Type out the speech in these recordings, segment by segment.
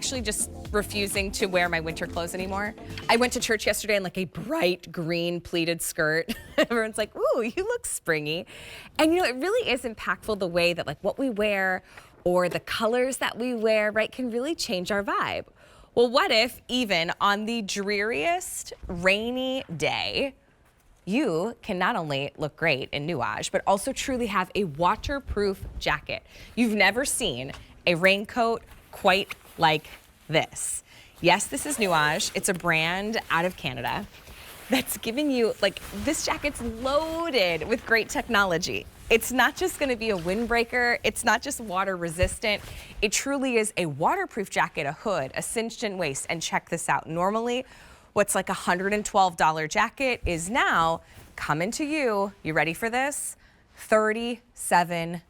actually just refusing to wear my winter clothes anymore. I went to church yesterday in like a bright green pleated skirt. Everyone's like, ooh, you look springy. And you know, it really is impactful the way that like what we wear or the colors that we wear, right, can really change our vibe. Well, what if even on the dreariest rainy day, you can not only look great in Nuage, but also truly have a waterproof jacket. You've never seen a raincoat quite like this. Yes, this is Nuage. It's a brand out of Canada that's giving you, like, this jacket's loaded with great technology. It's not just gonna be a windbreaker. It's not just water resistant. It truly is a waterproof jacket, a hood, a cinched-in waist, and check this out. Normally, what's like a $112 jacket is now coming to you ready for this? $37.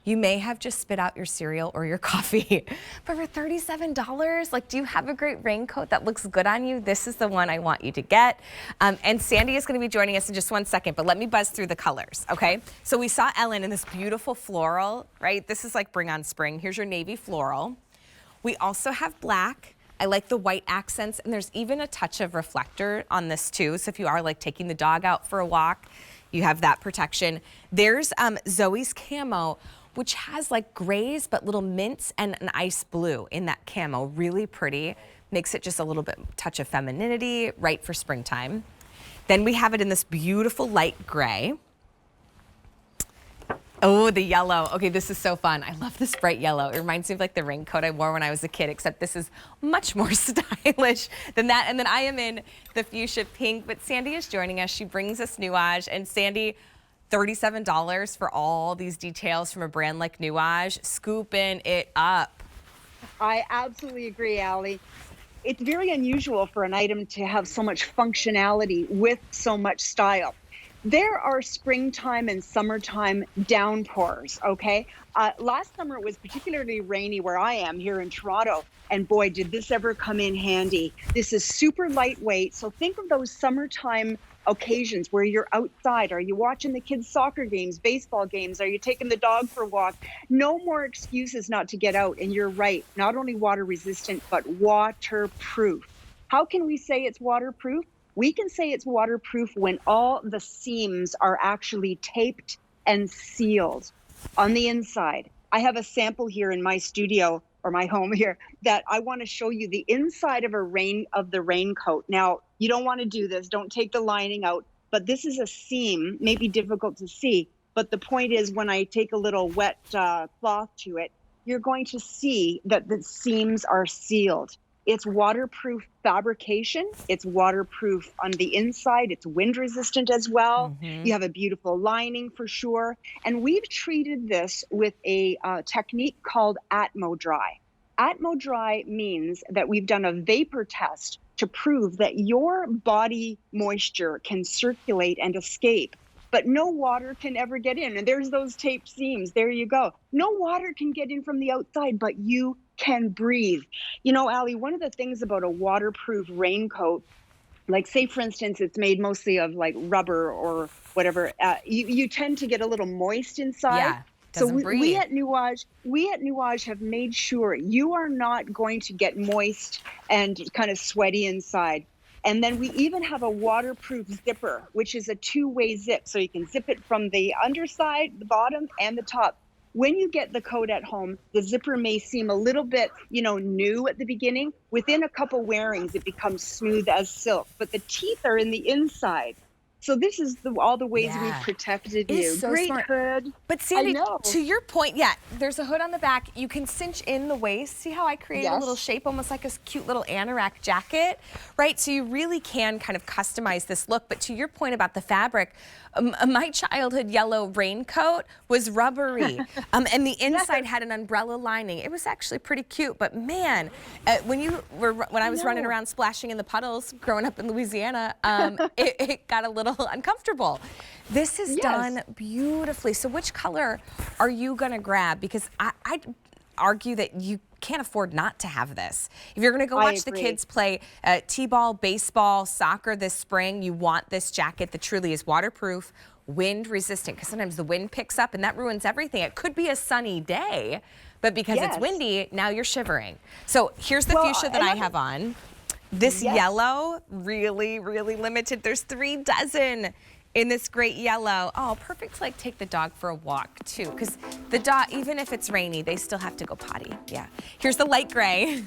You may have just spit out your cereal or your coffee, but for $37, like, do you have a great raincoat that looks good on you? This is the one I want you to get. And Sandy is gonna be joining us in just 1 second, but let me buzz through the colors, okay? So we saw Ellen in this beautiful floral, right? This is like bring on spring. Here's your navy floral. We also have black. I like the white accents, and there's even a touch of reflector on this too. So if you are like taking the dog out for a walk, you have that protection. There's Zoe's Camo, which has like grays, but little mints and an ice blue in that camo. Really pretty. Makes it just a little bit touch of femininity, right for springtime. Then we have it in this beautiful light gray. Oh, the yellow. Okay, this is so fun. I love this bright yellow. It reminds me of like the raincoat I wore when I was a kid, except this is much more stylish than that. And then I am in the fuchsia pink, but Sandy is joining us. She brings us Nuage. And Sandy, $37 for all these details from a brand like Nuage, scooping it up. I absolutely agree, Allie. It's very unusual for an item to have so much functionality with so much style. There are springtime and summertime downpours, okay? Last summer it was particularly rainy where I am here in Toronto, and boy, did this ever come in handy. This is super lightweight, so think of those summertime occasions where you're outside. Are you watching the kids' soccer games, baseball games? Are you taking the dog for a walk? No more excuses not to get out. And you're right, not only water resistant, but waterproof. How can we say it's waterproof? We can say it's waterproof when all the seams are actually taped and sealed on the inside. I have a sample here in my studio or my home here that I want to show you the inside of the raincoat. Now, you don't want to do this. Don't take the lining out, but this is a seam, maybe difficult to see. But the point is, when I take a little wet cloth to it, you're going to see that the seams are sealed. It's waterproof fabrication. It's waterproof on the inside. It's wind resistant as well. You have a beautiful lining for sure. And we've treated this with a technique called Atmo Dry. Atmo Dry means that we've done a vapor test to prove that your body moisture can circulate and escape, but no water can ever get in. And there's those taped seams. There you go. No water can get in from the outside, but you can breathe. You know, Allie, one of the things about a waterproof raincoat, like say for instance, it's made mostly of like rubber or whatever, you tend to get a little moist inside. Yeah. So we at Nuage have made sure you are not going to get moist and kind of sweaty inside. And then we even have a waterproof zipper, which is a two-way zip. So you can zip it from the underside, the bottom, and the top. When you get the coat at home, the zipper may seem a little bit, you know, new at the beginning. Within a couple wearings, it becomes smooth as silk. But the teeth are in the inside. So this is all the ways we've protected you. So great smart. hood. But Sandy, to your point, yeah, there's a hood on the back. You can cinch in the waist. See how I created a little shape, almost like a cute little anorak jacket, right? So you really can kind of customize this look. But to your point about the fabric, my childhood yellow raincoat was rubbery, and the inside had an umbrella lining. It was actually pretty cute. But man, when I was running around splashing in the puddles growing up in Louisiana, it got a little uncomfortable. This is done beautifully. So which color are you gonna grab? Because I'd argue that you can't afford not to have this. If you're gonna go watch the kids play t-ball, baseball, soccer this spring, you want this jacket that truly is waterproof, wind resistant, because sometimes the wind picks up and that ruins everything. It could be a sunny day, but because it's Yes. windy, now you're shivering. So here's the Well, fuchsia that I another- have on. This Yes. yellow, really, really limited. There's 3 dozen in this great yellow. Oh, perfect to like take the dog for a walk too, because the dog, even if it's rainy, they still have to go potty. Yeah. Here's the light gray.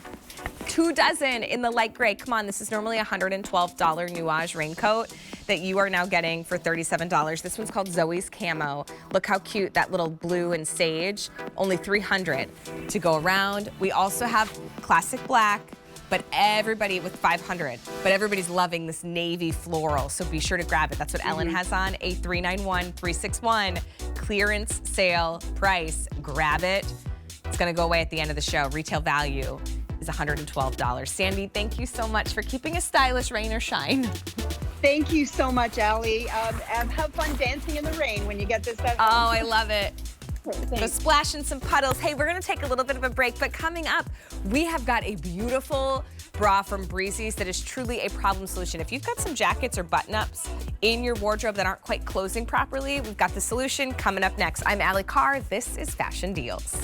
2 dozen in the light gray. Come on, this is normally a $112 Nuage raincoat that you are now getting for $37. This one's called Zoe's Camo. Look how cute, that little blue and sage. Only $300 to go around. We also have classic black, but everybody with $500. But everybody's loving this navy floral, so be sure to grab it. That's what Ellen has on, a $391,361 clearance sale price. Grab it. It's gonna go away at the end of the show. Retail value is $112. Sandy, thank you so much for keeping us stylish, rain or shine. Thank you so much, Allie. And have fun dancing in the rain when you get this at Oh, home. I love it. Go Thanks. splash in some puddles. Hey, we're gonna take a little bit of a break, but coming up, we have got a beautiful bra from Breezy's that is truly a problem solution. If you've got some jackets or button-ups in your wardrobe that aren't quite closing properly, we've got the solution coming up next. I'm Allie Carr. This is Fashion Deals.